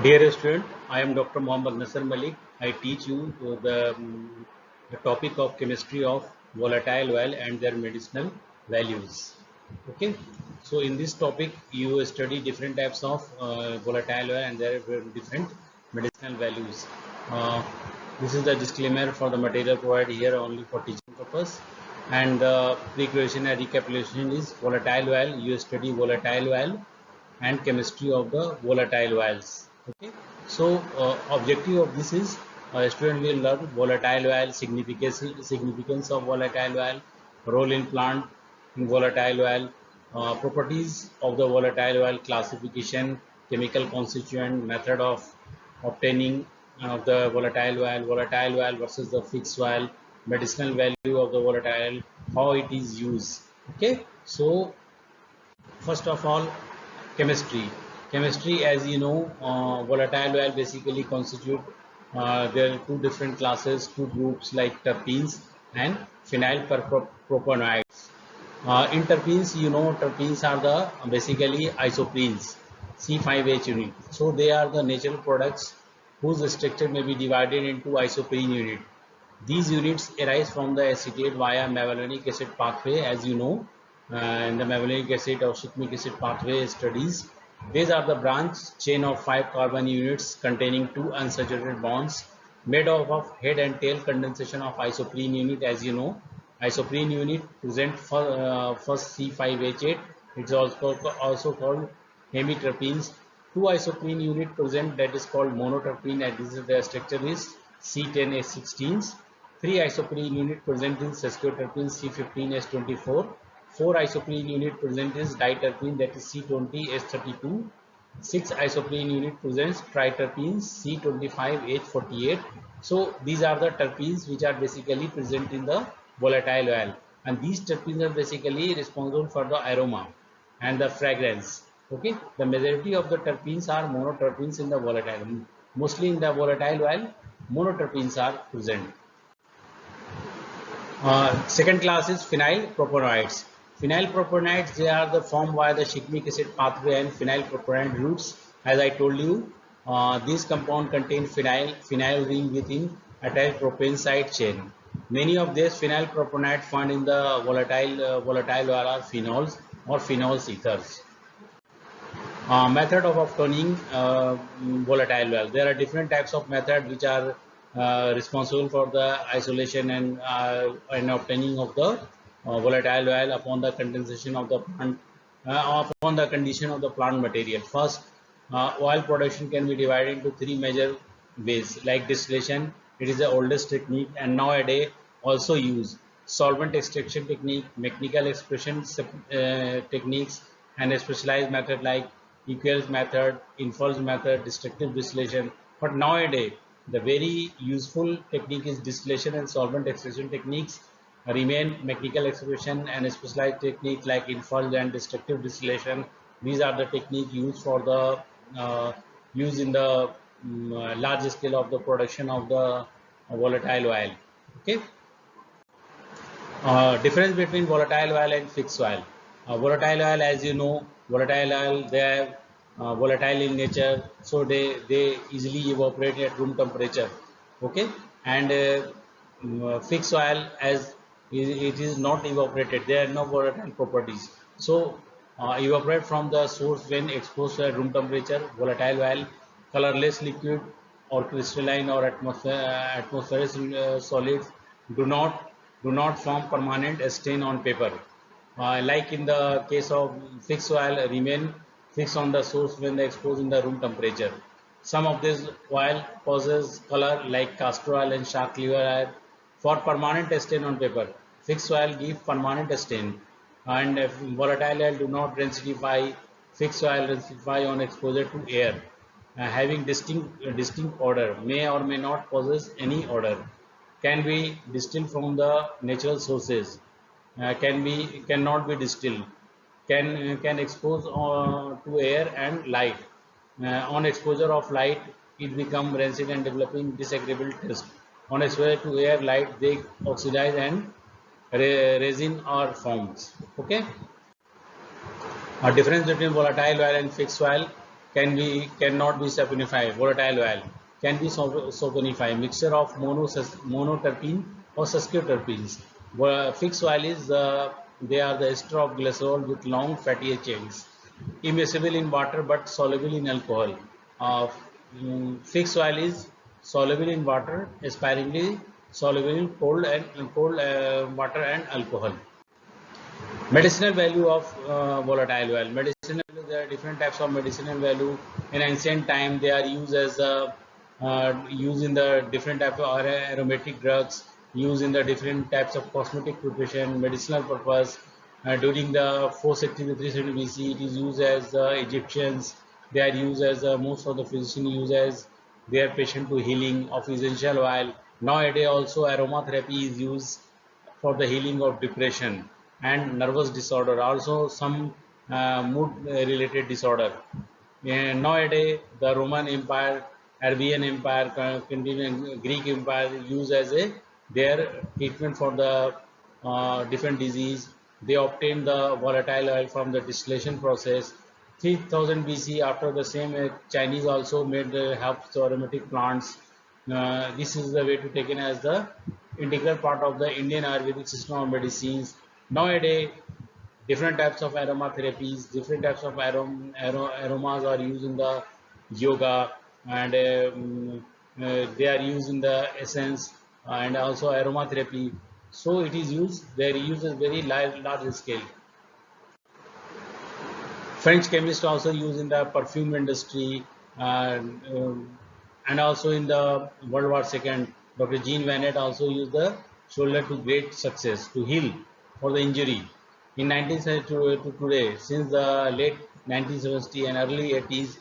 Dear student, I am Dr. Mohammad Nasser Malik. I teach you the topic of chemistry of volatile oil and their medicinal values. Okay, so in this topic you study different types of volatile oil and their different medicinal values. Uh, this is the disclaimer for the material provided here only for teaching purpose. And the precursor and recapitulation is volatile oil. You study volatile oil and chemistry of the volatile oils. Okay, so objective of this is student will learn volatile oil, significance of volatile oil, role in plant in volatile oil, properties of the volatile oil, classification, chemical constituent, method of obtaining of the volatile oil versus the fixed oil, medicinal value of the volatile, how it is used. Okay, so first of all, chemistry. Chemistry, as you know, volatile oil basically constitute, there are two different classes, two groups like terpenes and phenylpropanoids. In terpenes, you know, terpenes are the basically isoprenes, C5H unit. So they are the natural products whose structure may be divided into isoprene unit. These units arise from the acetate via mevalonic acid pathway, as you know, in the mevalonic acid or shikimic acid pathway studies. These are the branch chain of 5 carbon units containing 2 unsaturated bonds made up of head and tail condensation of isoprene unit, as you know. Isoprene unit present first C5H8. It's also called hemiterpenes. Two isoprene unit present, that is called monoterpene, and this is their structure is C10H16s. Three isoprene unit present in sesquiterpene C15H24. Four isoprene unit present is diterpene, that is C20H32. Six isoprene unit presents triterpenes C25H48. So these are the terpenes which are basically present in the volatile oil, and these terpenes are basically responsible for the aroma and the fragrance. Okay, the majority of the terpenes are monoterpenes in the volatile. Mostly in the volatile oil, monoterpenes are present. Second class is phenylpropanoids. Phenylpropanoids, they are the formed by the shikimic acid pathway and phenylpropanide roots. As I told you, these compounds contain phenyl ring within attached propane side chain. Many of these phenylpropanoids found in the volatile oil are phenols or phenols ethers. Method of obtaining volatile oil. There are different types of method which are responsible for the isolation and obtaining of the volatile oil upon the condensation of the plant, upon the condition of the plant material. First, oil production can be divided into three major ways, like distillation. It is the oldest technique and nowadays also used. Solvent extraction technique, mechanical expression techniques, and a specialized method like EQL's method, Infall's method, destructive distillation. But nowadays, the very useful technique is distillation and solvent extraction techniques remain. Mechanical expression and a specialized technique like Infall and destructive distillation. These are the technique used for the use in the large scale of the production of the volatile oil. Okay. Difference between volatile oil and fixed oil. Volatile oil, as you know, volatile oil, they are volatile in nature, so they easily evaporate at room temperature. Okay, and fixed oil, as it is not evaporated, there are no volatile properties. So evaporate from the source when exposed at room temperature. Volatile oil, colorless liquid or crystalline or atmospheric solids do not form permanent stain on paper. Like in the case of fixed oil, remain fixed on the source when exposed in the room temperature. Some of this oil causes color like castor oil and shark liver oil for permanent stain on paper. Fixed oil give permanent stain, and volatile oil do not densify. Fixed oil densify on exposure to air, having distinct odor, may or may not possess any odor, can be distilled from the natural sources, cannot be distilled, can expose to air and light. On exposure of light, it become rancid and developing disagreeable taste. On exposure to air, light, they oxidize and resin are formed. Okay. A difference between volatile oil and fixed oil. cannot be saponified. Volatile oil can be saponified. Mixture of monoterpene or sesquiterpenes. Fixed oil is they are the ester of glycerol with long fatty chains, immiscible in water but soluble in alcohol. Uh, Fixed oil is soluble in water, sparingly soluble in cold water and alcohol. Medicinal value of volatile oil. Medicinal value, there are different types of medicinal value. In ancient time, they are used as used in the different type of aromatic drugs, used in the different types of cosmetic preparation, medicinal purpose. During the 460 to 360 BC, it is used as Egyptians. They are used as most of the physicians use as their patient to healing of essential oil. Nowadays, also aromatherapy is used for the healing of depression and nervous disorder, also some mood related disorder. Nowadays, the Roman Empire, Arabian Empire, continuing Greek Empire use as a their treatment for the different disease. They obtain the volatile oil from the distillation process. 3000 BC, after the same, Chinese also made the herbs to aromatic plants. This is the way to taken as the integral part of the Indian Ayurvedic system of medicines. Nowadays, different types of aromatherapies, different types of aromas are used in the yoga, and they are used in the essence and also aromatherapy. So it is used, they are used at very large scale. French chemists also use in the perfume industry, and also in the World War II, Dr. Jean Vanet also used the shoulder to great success to heal for the injury. In 1970 to today, since the late 1970s and early 80s,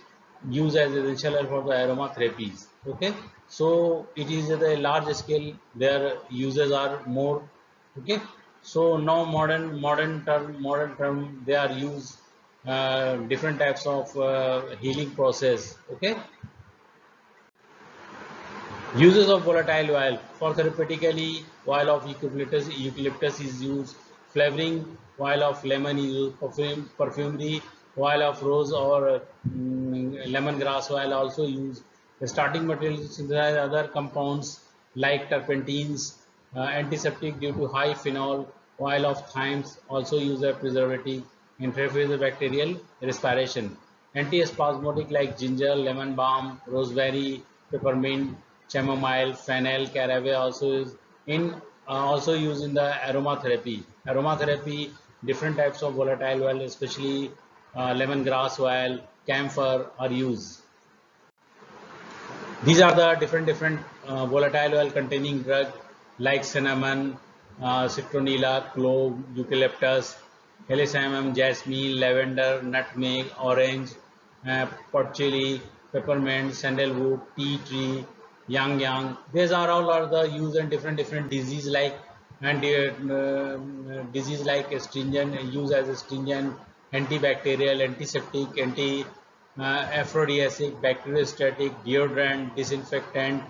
used as essential oil for the aromatherapies. Okay, so it is at a large scale. Their uses are more. Okay, so now modern term they are used different types of healing process. Okay, uses of volatile oil for therapeutically, oil of eucalyptus is used, flavoring oil of lemon is used, perfumery oil of rose or lemongrass oil also used. The starting materials synthesize other compounds like terpenes, antiseptic due to high phenol, oil of thymes also used as preservative, interferes with bacterial respiration. Antispasmodic like ginger, lemon balm, rosemary, peppermint, chamomile, fennel, caraway also is in also used in the aromatherapy. Aromatherapy, different types of volatile oil, especially lemongrass oil, camphor are used. These are the different volatile oil containing drug like cinnamon, citronella, clove, eucalyptus, helichrysum, jasmine, lavender, nutmeg, orange, pot chili, peppermint, sandalwood, tea tree, yang yang. These are all are the use and different disease like and disease like astringent, use as astringent, antibacterial, antiseptic, aphrodisiac, bacteriostatic, deodorant, disinfectant,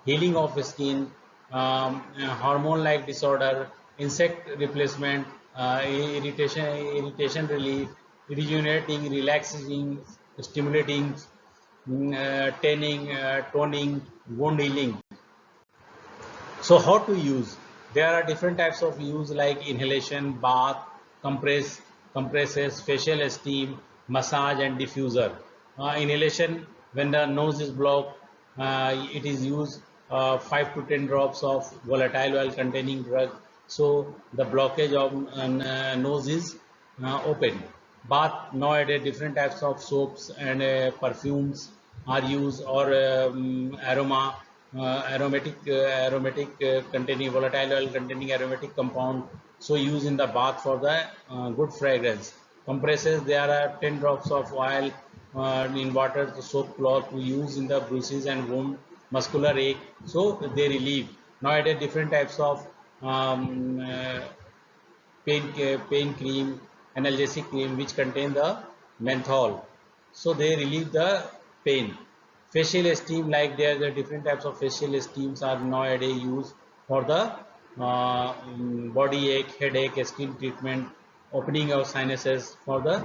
healing of skin, hormone-like disorder, insect replacement, irritation relief, rejuvenating, relaxing, stimulating, tanning, toning, wound healing. So how to use? There are different types of use like inhalation, bath, compresses, facial steam, massage and diffuser. Inhalation, when the nose is blocked, it is used 5 to 10 drops of volatile oil containing drug. So the blockage of nose is open. Bath, nowadays different types of soaps and perfumes are used, or aromatic containing volatile oil containing aromatic compound, so used in the bath for the good fragrance. Compresses, there are 10 drops of oil in water to soak cloth to use in the bruises and wound, muscular ache, so they relieve. Nowadays different types of pain cream, analgesic cream which contain the menthol, so they relieve the pain. Facial steam, like there the different types of facial steams are nowadays used for the body ache, headache, skin treatment, opening of sinuses. For the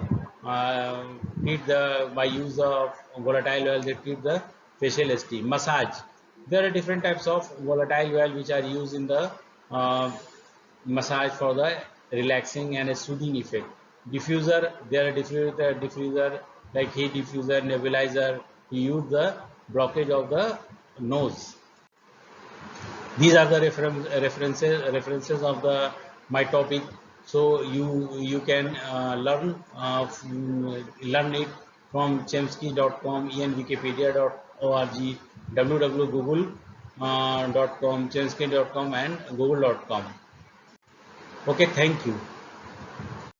treat the by use of volatile oil, they treat the facial ST. Massage, there are different types of volatile oil which are used in the uh, massage for the relaxing and a soothing effect. Diffuser, there are diffuser like heat diffuser, nebulizer. You use the blockage of the nose. These are the references of the my topic. So you can learn it from chemsky.com, enwikipedia.org, www.google.com, chemsky.com and google.com. Okay, thank you.